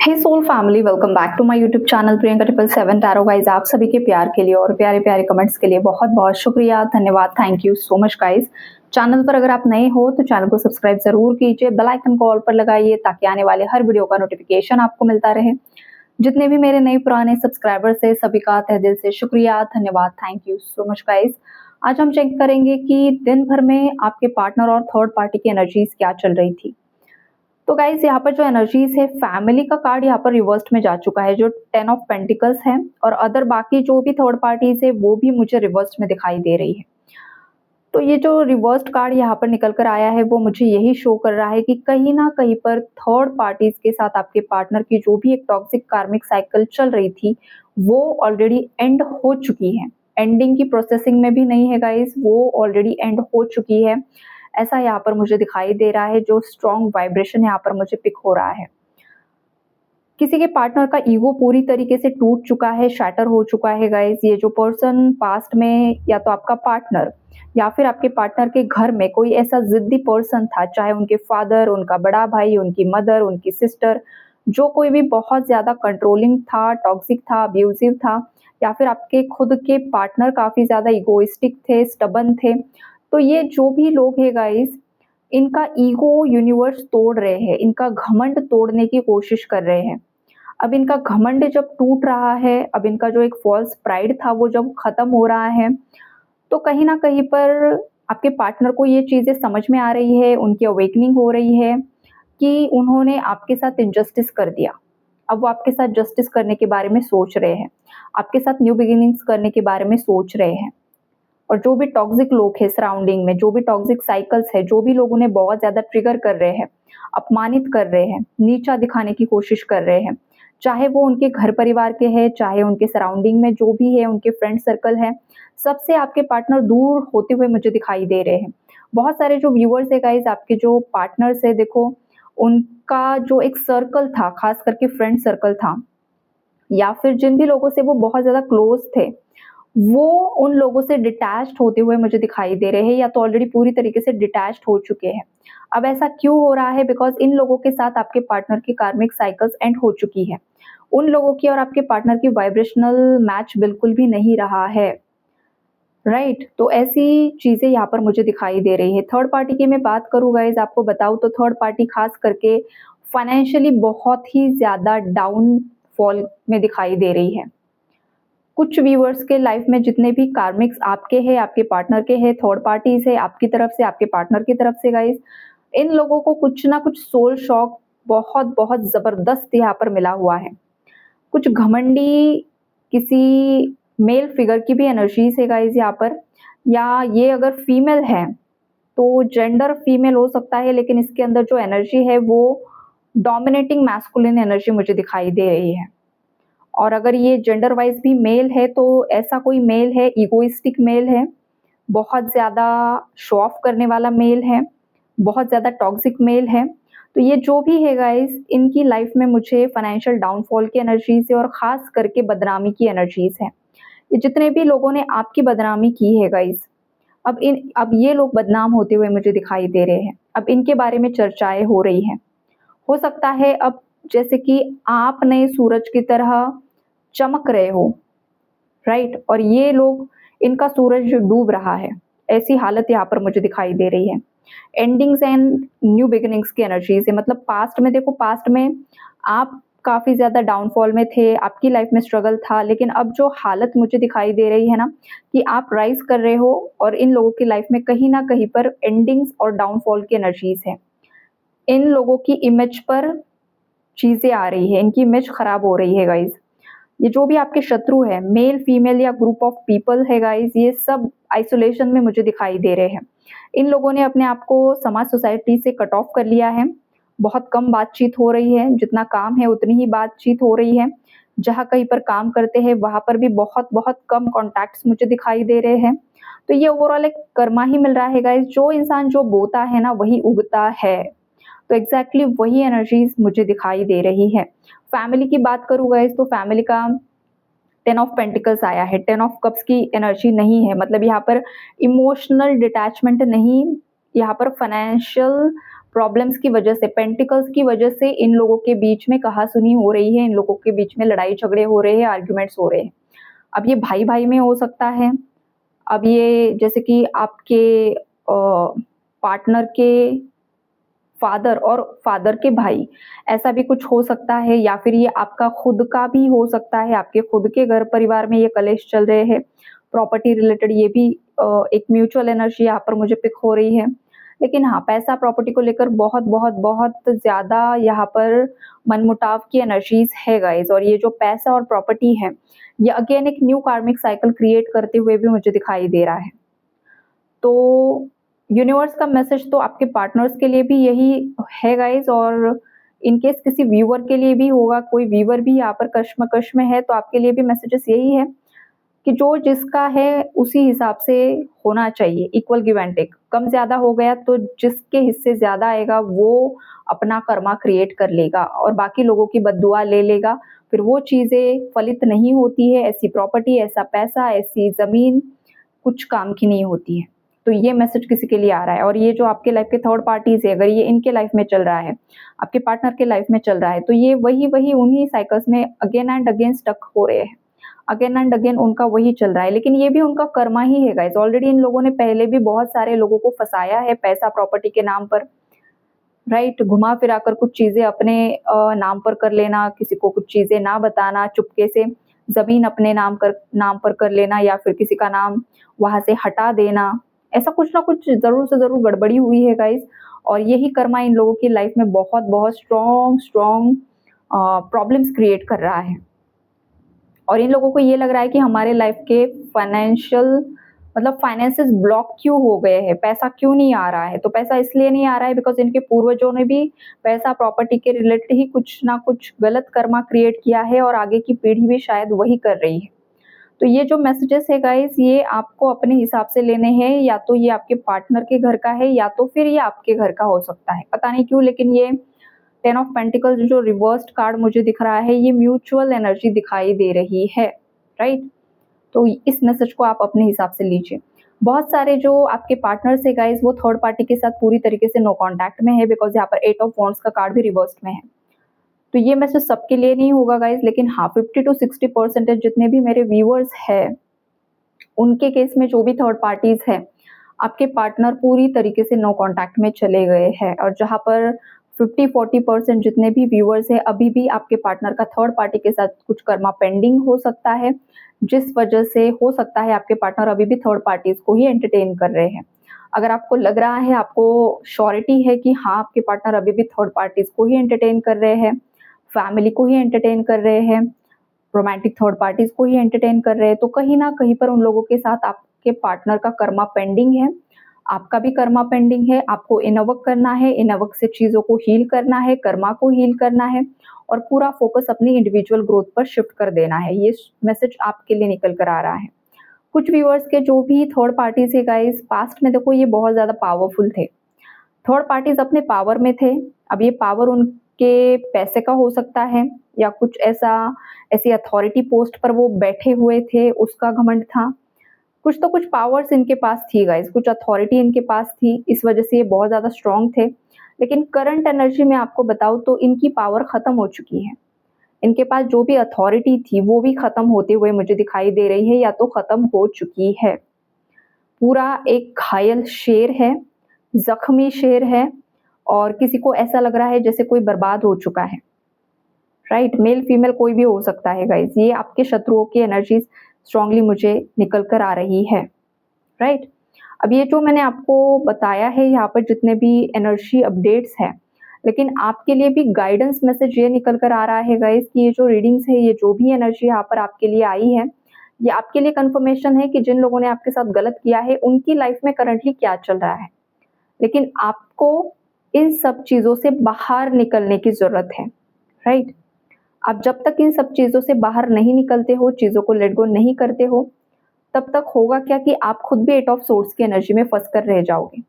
Hey soul family, welcome back to my YouTube channel Priyanka 777 tarot guys. आप सभी के प्यार के लिए और प्यारे प्यारे कमेंट्स के लिए बहुत बहुत शुक्रिया, धन्यवाद, thank you so much guys. Channel पर अगर आप नए हो तो चैनल को सब्सक्राइब जरूर कीजिए, बेल आइकन को ऑल पर लगाइए ताकि आने वाले हर वीडियो का नोटिफिकेशन आपको मिलता रहे। जितने भी मेरे नए पुराने सब्सक्राइबर्स है सभी का तहे दिल से शुक्रिया, धन्यवाद, thank you so much guys. आज हम चेक करेंगे कि दिन भर में आपके पार्टनर और थर्ड पार्टी की एनर्जीज क्या चल रही थी। तो गाइज यहाँ पर जो एनर्जीज है, फैमिली का कार्ड यहाँ पर रिवर्स्ड में जा चुका है जो 10 ऑफ पेंटिकल्स है, और अदर बाकी जो भी थर्ड पार्टीज है वो भी मुझे रिवर्स्ड में दिखाई दे रही है। तो ये जो रिवर्स्ड कार्ड यहाँ पर निकल कर आया है वो मुझे यही शो कर रहा है कि कहीं ना कहीं पर थर्ड पार्टीज के साथ आपके पार्टनर की जो भी एक टॉक्सिक कार्मिक साइकिल चल रही थी वो ऑलरेडी एंड हो चुकी है। एंडिंग की प्रोसेसिंग में भी नहीं है गाइज, वो ऑलरेडी एंड हो चुकी है। ऐसा यहाँ पर मुझे दिखाई दे रहा है, जो स्ट्रॉन्ग वाइब्रेशन यहाँ पर मुझे पिक हो रहा है। किसी के पार्टनर का ईगो पूरी तरीके से टूट चुका है, शैटर हो चुका है गाइज। ये जो पर्सन पास्ट में या तो आपका पार्टनर या फिर आपके पार्टनर के घर में कोई ऐसा जिद्दी पर्सन था, चाहे उनके फादर, उनका बड़ा भाई, उनकी मदर, उनकी सिस्टर, जो कोई भी बहुत ज्यादा कंट्रोलिंग था, टॉक्सिक था, अब्यूजिव था, या फिर आपके खुद के पार्टनर काफी ज्यादा इगोइस्टिक थे, स्टबन थे। तो ये जो भी लोग हैं गाइज, इनका ईगो यूनिवर्स तोड़ रहे हैं, इनका घमंड तोड़ने की कोशिश कर रहे हैं। अब इनका घमंड जब टूट रहा है, अब इनका जो एक फॉल्स प्राइड था वो जब खत्म हो रहा है, तो कहीं ना कहीं पर आपके पार्टनर को ये चीजें समझ में आ रही है, उनकी अवेकनिंग हो रही है कि उन्होंने आपके साथ इनजस्टिस कर दिया। अब वो आपके साथ जस्टिस करने के बारे में सोच रहे हैं, आपके साथ न्यू बिगिनिंग्स करने के बारे में सोच रहे हैं। और जो भी टॉक्सिक लोग हैं सराउंडिंग में, जो भी टॉक्सिक साइकिल्स है, जो भी लोग उन्हें बहुत ज्यादा ट्रिगर कर रहे हैं, अपमानित कर रहे हैं, नीचा दिखाने की कोशिश कर रहे हैं, चाहे वो उनके घर परिवार के हैं, चाहे उनके सराउंडिंग में जो भी है, उनके फ्रेंड सर्कल है, सबसे आपके पार्टनर दूर होते हुए मुझे दिखाई दे रहे हैं। बहुत सारे जो व्यूअर्स है गाइज, आपके जो पार्टनर्स है, देखो उनका जो एक सर्कल था, खास करके फ्रेंड सर्कल था, या फिर जिन भी लोगों से वो बहुत ज्यादा क्लोज थे, वो उन लोगों से डिटैच्ड होते हुए मुझे दिखाई दे रहे हैं, या तो ऑलरेडी पूरी तरीके से डिटैच्ड हो चुके हैं। अब ऐसा क्यों हो रहा है? बिकॉज इन लोगों के साथ आपके पार्टनर की कार्मिक साइकिल्स एंड हो चुकी है। उन लोगों की और आपके पार्टनर की वाइब्रेशनल मैच बिल्कुल भी नहीं रहा है, राइट। तो ऐसी चीजें यहाँ पर मुझे दिखाई दे रही है। थर्ड पार्टी की मैं बात करूँ गाइज, आपको बताऊँ तो थर्ड पार्टी खास करके फाइनेंशियली बहुत ही ज्यादा डाउनफॉल में दिखाई दे रही है। कुछ व्यूअर्स के लाइफ में जितने भी कार्मिक्स आपके हैं, आपके पार्टनर के हैं, थर्ड पार्टीज है, आपकी तरफ से, आपके पार्टनर की तरफ से गाइस, इन लोगों को कुछ ना कुछ सोल शॉक बहुत बहुत जबरदस्त यहाँ पर मिला हुआ है। कुछ घमंडी किसी मेल फिगर की भी एनर्जीज है गाइस यहाँ पर, या ये अगर फीमेल है तो जेंडर फीमेल हो सकता है, लेकिन इसके अंदर जो एनर्जी है वो डोमिनेटिंग मैस्कुलिन एनर्जी मुझे दिखाई दे रही है। और अगर ये जेंडर वाइज भी मेल है तो ऐसा कोई मेल है, इगोइस्टिक मेल है, बहुत ज़्यादा शो ऑफ करने वाला मेल है, बहुत ज़्यादा टॉक्सिक मेल है। तो ये जो भी है गाइस, इनकी लाइफ में मुझे फाइनेंशियल डाउनफॉल की एनर्जीज है और ख़ास करके बदनामी की एनर्जीज है। ये जितने भी लोगों ने आपकी बदनामी की है गाइस, अब ये लोग बदनाम होते हुए मुझे दिखाई दे रहे हैं। अब इनके बारे में चर्चाएँ हो रही हैं। हो सकता है अब जैसे कि आप नए सूरज की तरह चमक रहे हो, राइट, और ये लोग, इनका सूरज डूब रहा है, ऐसी हालत यहाँ पर मुझे दिखाई दे रही है। एंडिंग्स एंड न्यू बिगिनिंग्स की एनर्जीज है। मतलब पास्ट में देखो, पास्ट में आप काफी ज्यादा डाउनफॉल में थे, आपकी लाइफ में स्ट्रगल था, लेकिन अब जो हालत मुझे दिखाई दे रही है ना, कि आप राइज कर रहे हो, और इन लोगों की लाइफ में कहीं ना कहीं पर एंडिंग्स और डाउनफॉल की एनर्जीज है। इन लोगों की इमेज पर चीजें आ रही है, इनकी इमेज खराब हो रही है गाइज। ये जो भी आपके शत्रु है, मेल फीमेल या ग्रुप ऑफ पीपल है गाइज, ये सब आइसोलेशन में मुझे दिखाई दे रहे हैं। इन लोगों ने अपने आप को समाज सोसाइटी से कट ऑफ कर लिया है। बहुत कम बातचीत हो रही है, जितना काम है उतनी ही बातचीत हो रही है। जहाँ कहीं पर काम करते हैं वहां पर भी बहुत बहुत कम कॉन्टैक्ट्स मुझे दिखाई दे रहे हैं। तो ये ओवरऑल एक कर्मा ही मिल रहा है गाइज। जो इंसान जो बोता है ना वही उगता है। तो एग्जैक्टली वही एनर्जीज मुझे दिखाई दे रही है। फैमिली की बात करूँ गाइस, तो फैमिली का 10 ऑफ पेंटिकल्स आया है। 10 ऑफ कप्स की एनर्जी नहीं है, मतलब यहाँ पर इमोशनल डिटैचमेंट नहीं, यहाँ पर फाइनेंशियल प्रॉब्लम्स की वजह से, पेंटिकल्स की वजह से इन लोगों के बीच में कहा-सुनी हो रही है, इन लोगों के बीच में लड़ाई झगड़े हो रहे हैं, आर्ग्यूमेंट्स हो रहे हैं। अब ये भाई-भाई में हो सकता है, अब ये जैसे कि आपके पार्टनर के फादर और फादर के भाई, ऐसा भी कुछ हो सकता है, या फिर ये आपका खुद का भी हो सकता है, आपके खुद के घर परिवार में ये कलेश चल रहे हैं, प्रॉपर्टी रिलेटेड ये भी एक म्यूचुअल एनर्जी यहाँ पर मुझे पिक हो रही है। लेकिन हाँ, पैसा प्रॉपर्टी को लेकर बहुत ज़्यादा यहाँ पर मनमुटाव की एनर्जीज़ है गाइज़, और ये जो पैसा और प्रॉपर्टी है, ये अगेन एक न्यू कार्मिक साइकिल क्रिएट करते हुए भी मुझे दिखाई दे रहा है। तो यूनिवर्स का मैसेज तो आपके पार्टनर्स के लिए भी यही है गाइज़, और इन केस किसी व्यूअर के लिए भी होगा, कोई व्यूअर भी यहाँ पर कश्मकश में है, तो आपके लिए भी मैसेजेस यही है कि जो जिसका है उसी हिसाब से होना चाहिए, इक्वल गिव एंड टेक। कम ज़्यादा हो गया तो जिसके हिस्से ज़्यादा आएगा वो अपना कर्मा क्रिएट कर लेगा और बाकी लोगों की बद्दुआ ले लेगा। फिर वो चीज़ें फलित नहीं होती है, ऐसी प्रॉपर्टी, ऐसा पैसा, ऐसी ज़मीन कुछ काम की नहीं होती है। तो ये मैसेज किसी के लिए आ रहा है, और ये जो आपके लाइफ के थर्ड पार्टीज़ है, अगर ये इनके लाइफ में चल रहा है, आपके पार्टनर के लाइफ में चल रहा है, तो ये वही उन्हीं साइकिल्स में अगेन एंड अगेन स्टक हो रहे हैं। अगेन एंड अगेन उनका वही चल रहा है, लेकिन ये भी उनका कर्मा ही है गाइस। ऑलरेडी इन लोगों ने पहले भी बहुत सारे लोगों को फँसाया है पैसा प्रॉपर्टी के नाम पर, राइट? घुमा फिरा कर कुछ चीज़ें अपने नाम पर कर लेना, किसी को कुछ चीज़ें ना बताना, चुपके से ज़मीन अपने नाम पर कर लेना, या फिर किसी का नाम वहाँ से हटा देना। ऐसा कुछ ना कुछ ज़रूर से ज़रूर गड़बड़ी हुई है गाइस, और यही कर्मा इन लोगों की लाइफ में बहुत स्ट्रॉन्ग प्रॉब्लम्स क्रिएट कर रहा है। और इन लोगों को ये लग रहा है कि हमारे लाइफ के फाइनेंसेस ब्लॉक क्यों हो गए हैं, पैसा क्यों नहीं आ रहा है। तो पैसा इसलिए नहीं आ रहा है बिकॉज़ इनके पूर्वजों ने भी पैसा प्रॉपर्टी के रिलेटेड ही कुछ ना कुछ गलत कर्मा क्रिएट किया है, और आगे की पीढ़ी भी शायद वही कर रही है। तो ये जो मैसेजेस है गाइस, ये आपको अपने हिसाब से लेने हैं, या तो ये आपके पार्टनर के घर का है, या तो फिर ये आपके घर का हो सकता है। पता नहीं क्यों, लेकिन ये 10 ऑफ पेंटिकल्स जो रिवर्स्ड कार्ड मुझे दिख रहा है, ये म्यूचुअल एनर्जी दिखाई दे रही है, राइट? तो इस मैसेज को आप अपने हिसाब से लीजिए। बहुत सारे जो आपके पार्टनर्स है गाइस, वो थर्ड पार्टी के साथ पूरी तरीके से नो कॉन्टैक्ट में है, बिकॉज़ यहाँ पर 8 ऑफ वॉन्ड्स का कार्ड भी रिवर्स्ड में है। तो ये मैसेज सबके लिए नहीं होगा गाइस, लेकिन हाँ, 50 to 60% जितने भी मेरे व्यूअर्स हैं, उनके केस में जो भी थर्ड पार्टीज़ हैं, आपके पार्टनर पूरी तरीके से नो कॉन्टैक्ट में चले गए हैं, और जहाँ पर 50-40% जितने भी व्यूअर्स हैं, अभी भी आपके पार्टनर का थर्ड पार्टी के साथ कुछ कर्मा पेंडिंग हो सकता है, जिस वजह से हो सकता है आपके पार्टनर अभी भी थर्ड पार्टीज़ को ही एंटरटेन कर रहे हैं। अगर आपको लग रहा है, आपको श्योरिटी है कि हाँ, आपके पार्टनर अभी भी थर्ड पार्टीज़ को ही एंटरटेन कर रहे हैं, फैमिली को ही एंटरटेन कर रहे हैं, रोमांटिक थर्ड पार्टीज़ को ही एंटरटेन कर रहे हैं, तो कहीं न कहीं पर उन लोगों के साथ आपके पार्टनर का कर्मा पेंडिंग है। आपका भी कर्मा पेंडिंग है, आपको इनवर्क करना है, इनवर्क से चीज़ों को हील करना है, कर्मा को हील करना है, और पूरा फोकस अपनी इंडिविजुअल ग्रोथ पर शिफ्ट कर देना है। ये मैसेज आपके लिए निकल कर आ रहा है। कुछ व्यूअर्स के जो भी थर्ड पार्टीज़ है गाइस, पास्ट में देखो ये बहुत ज़्यादा पावरफुल थे। थर्ड पार्टीज़ अपने पावर में थे, अब ये पावर उनके पैसे का हो सकता है, या कुछ ऐसी अथॉरिटी पोस्ट पर वो बैठे हुए थे, उसका घमंड था। कुछ तो कुछ पावर्स इनके पास थी गाइस, कुछ अथॉरिटी इनके पास थी, इस वजह से ये बहुत ज़्यादा स्ट्रॉन्ग थे। लेकिन करंट एनर्जी में आपको बताऊँ तो इनकी पावर ख़त्म हो चुकी है। इनके पास जो भी अथॉरिटी थी, वो भी ख़त्म होते हुए मुझे दिखाई दे रही है, या तो ख़त्म हो चुकी है। पूरा एक घायल शेर है, ज़ख्मी शेर है, और किसी को ऐसा लग रहा है जैसे कोई बर्बाद हो चुका है, राइट? मेल फीमेल कोई भी हो सकता है गाइस। ये आपके शत्रुओं की एनर्जीज स्ट्रांगली मुझे निकल कर आ रही है, राइट? अब ये जो मैंने आपको बताया है यहाँ पर जितने भी एनर्जी अपडेट्स हैं, लेकिन आपके लिए भी गाइडेंस मैसेज ये निकल कर आ रहा है गाइस कि ये जो रीडिंग्स है, ये जो भी एनर्जी यहाँ पर आपके लिए आई है, ये आपके लिए कंफर्मेशन है कि जिन लोगों ने आपके साथ गलत किया है, उनकी लाइफ में करंटली क्या चल रहा है। लेकिन आपको इन सब चीज़ों से बाहर निकलने की ज़रूरत है, राइट? आप जब तक इन सब चीज़ों से बाहर नहीं निकलते हो, चीज़ों को लेट गो नहीं करते हो, तब तक होगा क्या कि आप खुद भी 8 ऑफ सोर्ड्स की एनर्जी में फँस कर रह जाओगे।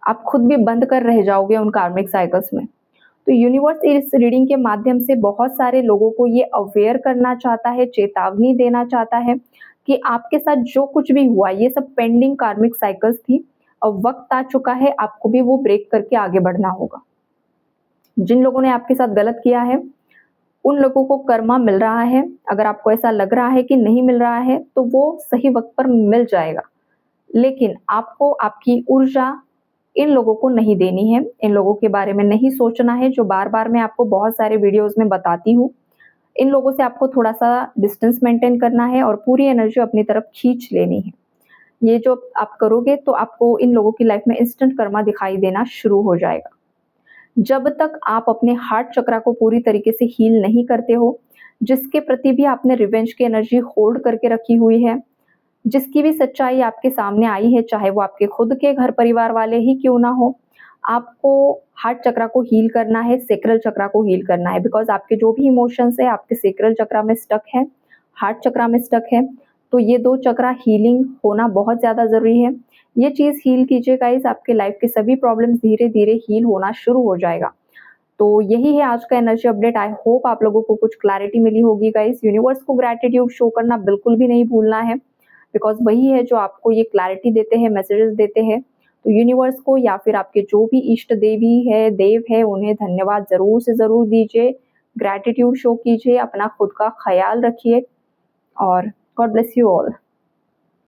आप खुद भी बंद कर रह जाओगे उन कार्मिक साइकिल्स में। तो यूनिवर्स इस रीडिंग के माध्यम से बहुत सारे लोगों को ये अवेयर करना चाहता है, चेतावनी देना चाहता है कि आपके साथ जो कुछ भी हुआ, ये सब पेंडिंग कार्मिक साइकिल्स थी, अब वक्त आ चुका है, आपको भी वो ब्रेक करके आगे बढ़ना होगा। जिन लोगों ने आपके साथ गलत किया है उन लोगों को कर्मा मिल रहा है। अगर आपको ऐसा लग रहा है कि नहीं मिल रहा है तो वो सही वक्त पर मिल जाएगा, लेकिन आपको आपकी ऊर्जा इन लोगों को नहीं देनी है, इन लोगों के बारे में नहीं सोचना है, जो बार-बार मैं आपको बहुत सारे वीडियोज़ में बताती हूँ। इन लोगों से आपको थोड़ा-सा डिस्टेंस मेंटेन करना है और पूरी एनर्जी अपनी तरफ खींच लेनी है। ये जो आप करोगे तो आपको इन लोगों की लाइफ में इंस्टेंट कर्मा दिखाई देना शुरू हो जाएगा। जब तक आप अपने हार्ट चक्रा को पूरी तरीके से हील नहीं करते हो, जिसके प्रति भी आपने रिवेंज की एनर्जी होल्ड करके रखी हुई है, जिसकी भी सच्चाई आपके सामने आई है, चाहे वो आपके खुद के घर परिवार वाले ही क्यों ना हो, आपको हार्ट चक्रा को हील करना है, सैक्रल चक्रा को हील करना है। बिकॉज़ आपके जो भी इमोशंस है आपके सैक्रल चक्रा में स्टक है, हार्ट चक्रा में स्टक है, तो ये 2 चक्रा हीलिंग होना बहुत ज़्यादा ज़रूरी है। ये चीज़ हील कीजिए गाइज़, आपके लाइफ के सभी प्रॉब्लम्स धीरे-धीरे हील होना शुरू हो जाएगा। तो यही है आज का एनर्जी अपडेट। आई होप आप लोगों को कुछ क्लैरिटी मिली होगी गाइज़। यूनिवर्स को ग्रैटिट्यूड शो करना बिल्कुल भी नहीं भूलना है, बिकॉज़ वही है जो आपको ये क्लैरिटी देते हैं, मैसेजेस देते हैं। तो यूनिवर्स को या फिर आपके जो भी इष्ट देवी है, देव है, उन्हें धन्यवाद ज़रूर से ज़रूर दीजिए, ग्रैटिट्यूड शो कीजिए, अपना खुद का ख़्याल रखिए और गॉड ब्लेस यू ऑल।